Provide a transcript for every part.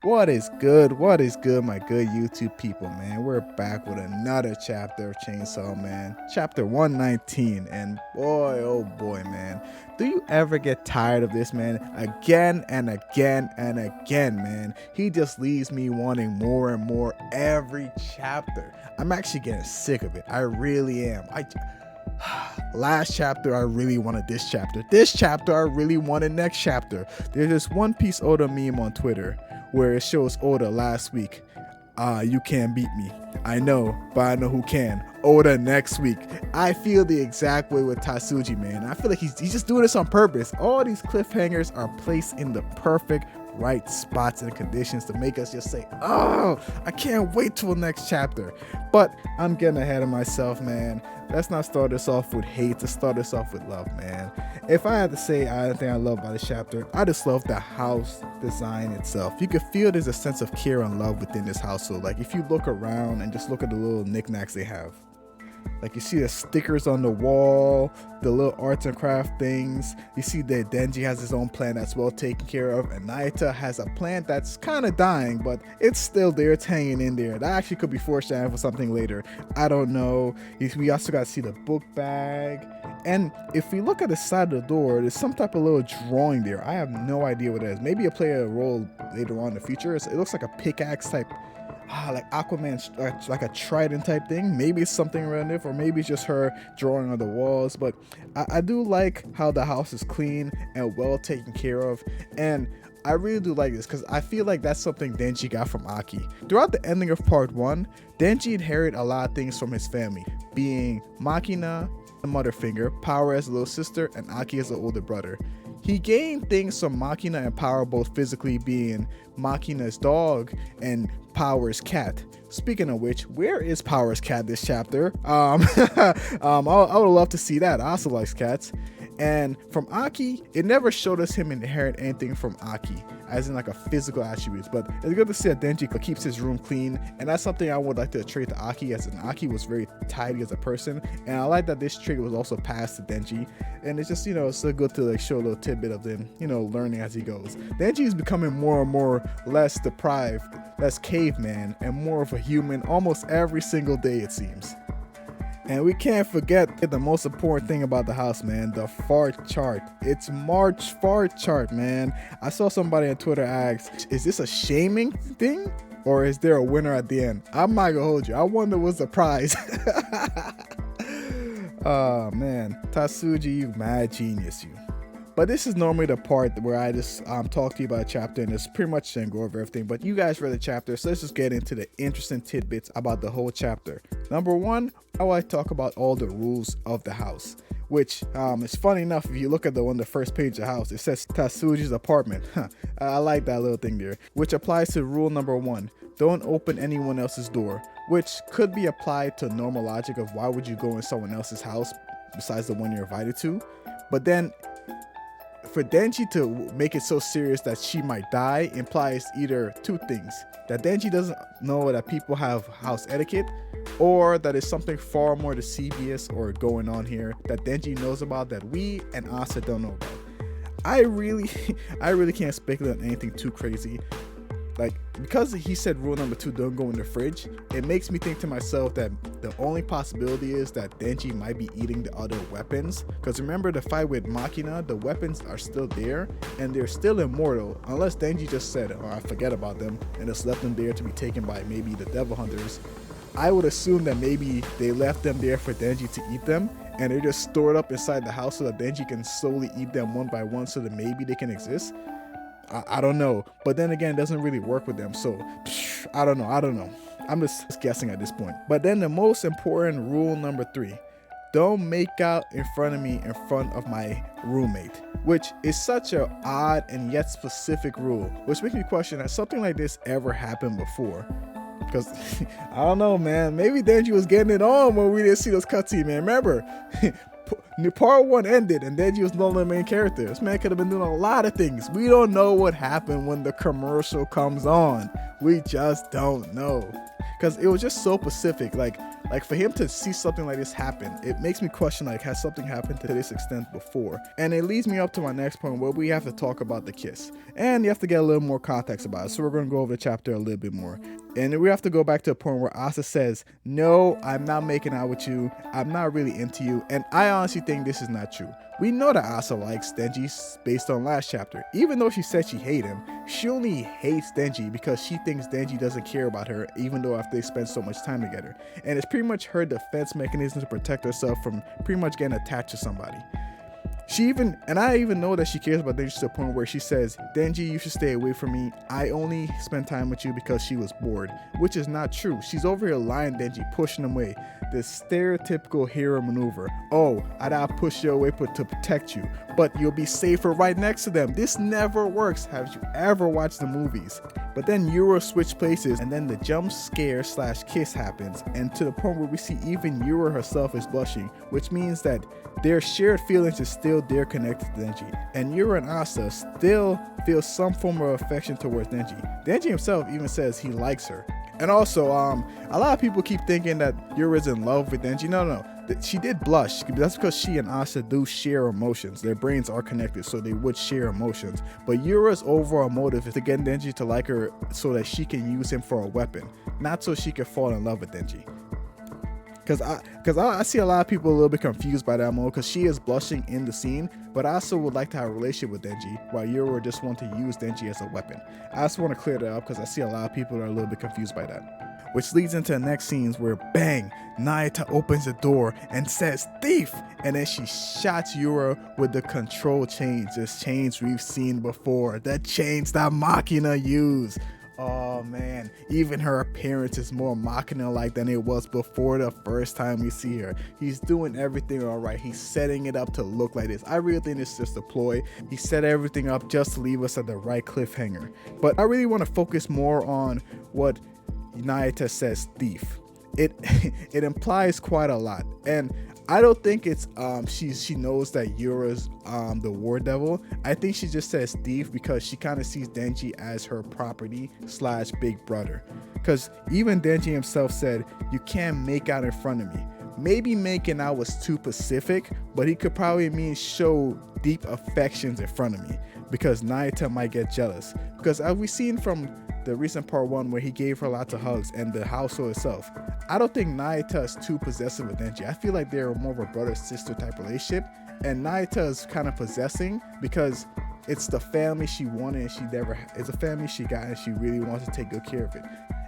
What is good? What is good, my good YouTube people, man? We're back with another chapter of Chainsaw Man, chapter 119. And boy, oh boy, man, do you ever get tired of this man again and again and again, man? He just leaves me wanting more and more every chapter. I'm actually getting sick of it. I really am. Last chapter I really wanted this chapter. This chapter I really wanted next chapter. There's this One Piece Oda meme on Twitter where it shows Oda last week. You can't beat me. I know, but I know who can. Oda next week. I feel the exact way with Tatsuji, man. I feel like he's just doing this on purpose. All these cliffhangers are placed in the perfect right spots and conditions to make us just say, oh, I can't wait till next chapter. But I'm getting ahead of myself, man. Let's not start this off with hate. Let's start this off with love, man. If I had to say anything I love about this chapter, I just love the house design itself. You can feel there's a sense of care and love within this household. Like if you look around and just look at the little knickknacks they have. Like you see the stickers on the wall, the little arts and craft things. You see that Denji has his own plant that's well taken care of, and Nayuta has a plant that's kind of dying, but it's still there, it's hanging in there. That actually could be foreshadowing for something later. I don't know. We also got to see the book bag. And if we look at the side of the door, there's some type of little drawing there. I have no idea what it is. Maybe it'll play a role later on in the future. It looks like a pickaxe type, like Aquaman, like a trident type thing. Maybe it's something relative, or maybe it's just her drawing on the walls. But I do like how the house is clean and well taken care of. And I really do like this because I feel like that's something Denji got from Aki. Throughout the ending of part 1, Denji inherited a lot of things from his family, being Makina, the mother finger, Power as a little sister, and Aki as an older brother. He gained things from Makina and Power, both physically, being Makina's dog and Power's cat. Speaking of which, where is Power's cat this chapter? I would love to see that. I also like cats. And from Aki, it never showed us him inherit anything from Aki, as in like a physical attributes. But it's good to see that Denji keeps his room clean, and that's something I would like to attribute to Aki, as in Aki was very tidy as a person, and I like that this trait was also passed to Denji. And it's just, it's so good to like show a little tidbit of them, learning as he goes. Denji is becoming more and more less deprived, less caveman, and more of a human almost every single day, it seems. And we can't forget the most important thing about the house, man, the fart chart. It's March fart chart, man. I saw somebody on Twitter ask, is this a shaming thing? Or is there a winner at the end? I'm not gonna hold you. I wonder what's the prize. Oh, man. Tatsuji, you mad genius, you. But this is normally the part where I just talk to you about a chapter and just pretty much go over everything. But you guys read the chapter, so let's just get into the interesting tidbits about the whole chapter. Number 1, I want to talk about all the rules of the house, which is funny enough. If you look at the first page of the house, it says Tatsuji's apartment. I like that little thing there, which applies to rule number 1. Don't open anyone else's door, which could be applied to normal logic of why would you go in someone else's house besides the one you're invited to. But then for Denji to make it so serious that she might die implies either two things: that Denji doesn't know that people have house etiquette, or that it's something far more devious or going on here that Denji knows about that we and Asa don't know about. I really can't speculate on anything too crazy. Like, because he said rule number 2, don't go in the fridge, it makes me think to myself that the only possibility is that Denji might be eating the other weapons. Because remember the fight with Makina, the weapons are still there and they're still immortal, unless Denji just said, oh, I forget about them, and just left them there to be taken by maybe the devil hunters. I would assume that maybe they left them there for Denji to eat them, and they're just stored up inside the house so that Denji can slowly eat them one by one so that maybe they can exist. I don't know, but then again, it doesn't really work with them, so I don't know. I'm just guessing at this point. But then the most important rule number 3, don't make out in front of me in front of my roommate, which is such an odd and yet specific rule, which makes me question, has something like this ever happened before? Because I don't know, man, maybe Denji was getting it on when we didn't see those cutscenes, man. Remember, part 1 ended and Denji was no longer the main character. This man could have been doing a lot of things. We don't know what happened when the commercial comes on. We just don't know. Because it was just so specific. Like, Like, for him to see something like this happen, it makes me question, like, has something happened to this extent before? And it leads me up to my next point, where we have to talk about the kiss, and you have to get a little more context about it. So we're going to go over the chapter a little bit more, and we have to go back to a point where Asa says, no, I'm not making out with you, I'm not really into you. And I honestly think this is not true. We know that Asa likes Denji based on last chapter. Even though she said she hates him, she only hates Denji because she thinks Denji doesn't care about her, even though after they spend so much time together. And it's pretty much her defense mechanism to protect herself from pretty much getting attached to somebody. I even know that she cares about Denji to the point where she says, Denji, you should stay away from me. I only spent time with you because she was bored, which is not true. She's over here lying Denji, pushing him away. This stereotypical hero maneuver. Oh, I'd push you away to protect you, but you'll be safer right next to them. This never works. Have you ever watched the movies? But then Yura switch places, and then the jump scare / kiss happens, and to the point where we see even Yura herself is blushing, which means that their shared feelings is still there connected to Denji. And Yura and Asa still feel some form of affection towards Denji. Denji himself even says he likes her. And also, a lot of people keep thinking that Yura's in love with Denji. No. She did blush. That's because she and Asa do share emotions. Their brains are connected, so they would share emotions. But Yura's overall motive is to get Denji to like her so that she can use him for a weapon, not so she can fall in love with Denji. Because I see a lot of people a little bit confused by that mode, because she is blushing in the scene, but I also would like to have a relationship with Denji, while Yura just want to use Denji as a weapon. I just want to clear that up because I see a lot of people that are a little bit confused by that. Which leads into the next scenes where bang, Nayuta opens the door and says thief, and then she shots Yura with the control chains, this chains we've seen before, the chains that Makina used. Oh man, even her appearance is more Makina-like than it was before the first time we see her. He's doing everything all right. He's setting it up to look like this. I really think it's just a ploy. He set everything up just to leave us at the right cliffhanger. But I really want to focus more on what Nayuta says thief. It implies quite a lot, and I don't think it's she knows that Yura's the war devil. I think she just says thief because she kind of sees Denji as her property / big brother. Because even Denji himself said, you can't make out in front of me. Maybe making out was too specific, but he could probably mean show deep affections in front of me, because Nayuta might get jealous. Because as we've seen from the recent part 1 where he gave her lots of hugs and the household itself, I don't think Nayuta is too possessive with Denji. I feel like they're more of a brother-sister type relationship, and Nayuta is kind of possessing because it's the family she wanted and it's a family she got and she really wants to take good care of it.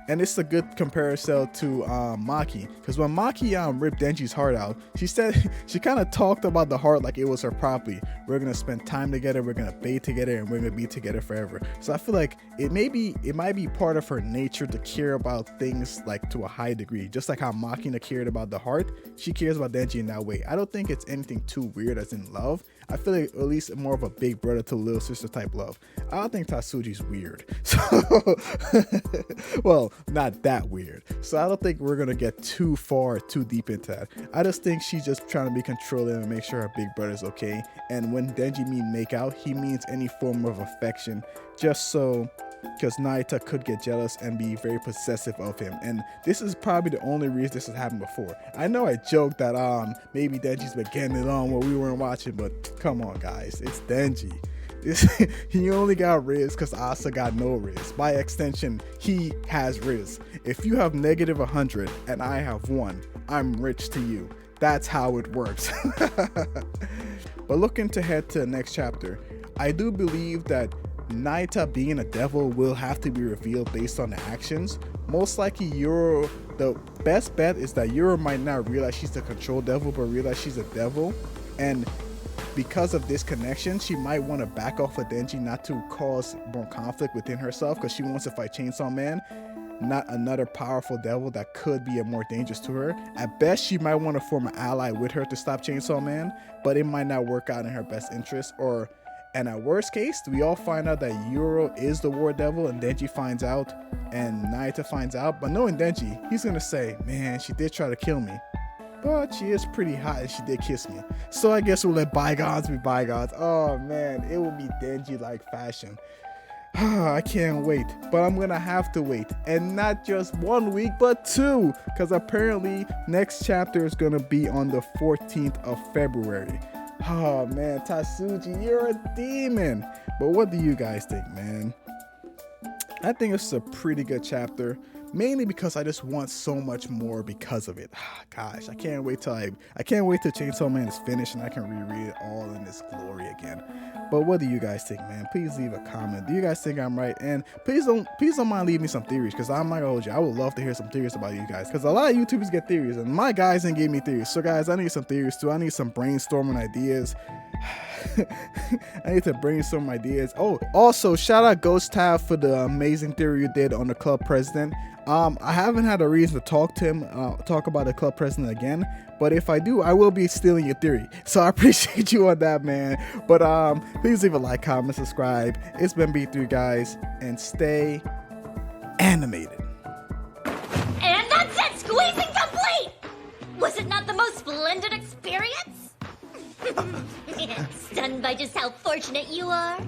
And it's a good comparison to Maki, because when Maki ripped Denji's heart out, she said she kind of talked about the heart like it was her property. We're gonna spend time together, we're gonna bathe together, and we're gonna be together forever. So I feel like it might be part of her nature to care about things like to a high degree, just like how Makina cared about the heart. She cares about Denji in that way. I don't think it's anything too weird as in love. I feel like at least more of a big brother to little sister type love. I don't think Tatsuji's weird. So, well, not that weird. So I don't think we're gonna get too deep into that. I just think she's just trying to be controlling and make sure her big brother's okay. And when Denji means make out, he means any form of affection, just so, because Nayuta could get jealous and be very possessive of him. And this is probably the only reason this has happened before. I know I joked that maybe Denji's been getting it on when we weren't watching, but come on guys, it's Denji. He only got Riz because Asa got no Riz. By extension, he has Riz. If you have negative 100 and I have 1, I'm rich to you. That's how it works. But looking ahead to the next chapter, I do believe that Nayuta being a devil will have to be revealed based on the actions. Most likely the best bet is that Yura might not realize she's the control devil, but realize she's a devil, and because of this connection, she might want to back off of Denji, not to cause more conflict within herself, because she wants to fight Chainsaw Man, not another powerful devil that could be more dangerous to her. At best, she might want to form an ally with her to stop Chainsaw Man, but it might not work out in her best interest. And at worst case, we all find out that Yura is the war devil, and Denji finds out, and Nayuta finds out. But knowing Denji, he's gonna say, man, she did try to kill me, but she is pretty hot and she did kiss me. So I guess we'll let bygones be bygones. Oh man, it will be Denji like fashion. I can't wait, but I'm gonna have to wait, and not just 1 week, but 2, because apparently next chapter is gonna be on the 14th of February. Oh man, Tatsuji, you're a demon. But what do you guys think, man? I think it's a pretty good chapter, mainly because I just want so much more because of it. Gosh, I can't wait till Chainsaw Man is finished and I can reread it all in its glory again. But what do you guys think, man? Please leave a comment. Do you guys think I'm right? And please don't mind leaving me some theories, because I'm not gonna hold you. I would love to hear some theories about you guys, because a lot of YouTubers get theories, and my guys didn't give me theories. So guys, I need some theories too. I need some brainstorming ideas. I need to brainstorm ideas. Oh, also shout out Ghost Tab for the amazing theory you did on the club president. I haven't had a reason to talk to him, talk about the club president again, but if I do, I will be stealing your theory. So I appreciate you on that, man. But please leave a like, comment, subscribe. It's been B3, guys, and stay animated. And that's it, squeezing complete! Was it not the most splendid experience? Stunned by just how fortunate you are?